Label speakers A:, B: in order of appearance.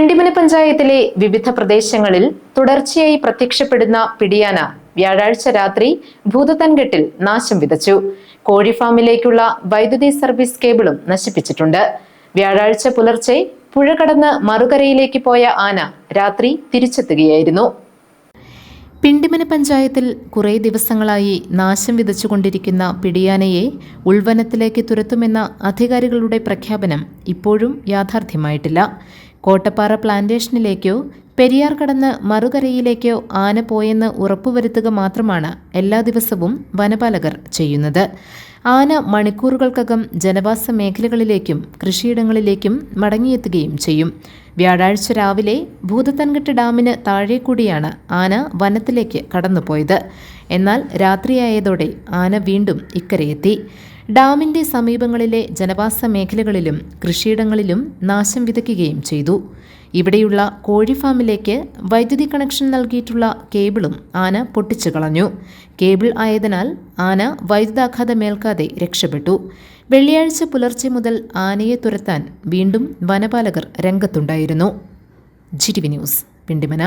A: പിണ്ടിമന പഞ്ചായത്തിലെ വിവിധ പ്രദേശങ്ങളിൽ തുടർച്ചയായി പ്രത്യക്ഷപ്പെടുന്ന പിടിയാന വ്യാഴാഴ്ച രാത്രി ഭൂതത്താൻകെട്ടിൽ നാശം വിതച്ചു. കോഴിഫാമിലേക്കുള്ള വൈദ്യുതി സർവീസ് കേബിളും നശിപ്പിച്ചിട്ടുണ്ട്. വ്യാഴാഴ്ച പുലർച്ചെ പുഴ കടന്ന് മറുകരയിലേക്ക് പോയ ആന രാത്രി തിരിച്ചെത്തുകയായിരുന്നു. പിണ്ടിമന പഞ്ചായത്തിൽ കുറേ ദിവസങ്ങളായി നാശം വിതച്ചുകൊണ്ടിരിക്കുന്ന പിടിയാനയെ ഉൾവനത്തിലേക്ക് തുരത്തുമെന്ന അധികാരികളുടെ പ്രഖ്യാപനം ഇപ്പോഴും യാഥാർത്ഥ്യമായിട്ടില്ല. കോട്ടപ്പാറ പ്ലാന്റേഷനിലേക്കോ പെരിയാർ കടന്ന് മറുകരയിലേക്കോ ആന പോയെന്ന് ഉറപ്പുവരുത്തുക മാത്രമാണ് എല്ലാ ദിവസവും വനപാലകർ ചെയ്യുന്നത്. ആന മണിക്കൂറുകൾക്കകം ജനവാസ മേഖലകളിലേക്കും കൃഷിയിടങ്ങളിലേക്കും മടങ്ങിയെത്തുകയും ചെയ്യും. വ്യാഴാഴ്ച രാവിലെ ഭൂതത്താൻകെട്ട് ഡാമിന് താഴെക്കൂടിയാണ് ആന വനത്തിലേക്ക് കടന്നുപോയത്. എന്നാൽ രാത്രിയായതോടെ ആന വീണ്ടും ഇക്കരയെത്തി. ഡാമിന്റെ സമീപങ്ങളിലെ ജനവാസ മേഖലകളിലും കൃഷിയിടങ്ങളിലും നാശം വിതയ്ക്കുകയും ചെയ്തു. ഇവിടെയുള്ള കോഴിഫാമിലേക്ക് വൈദ്യുതി കണക്ഷൻ നൽകിയിട്ടുള്ള കേബിളും ആന പൊട്ടിച്ചു കളഞ്ഞു. കേബിൾ ആയതിനാൽ ആന വൈദ്യുതാഘാതമേൽക്കാതെ രക്ഷപ്പെട്ടു. വെള്ളിയാഴ്ച പുലർച്ചെ മുതൽ ആനയെ തുരത്താൻ വീണ്ടും വനപാലകർ രംഗത്തുണ്ടായിരുന്നു. GTV news, Pindimana.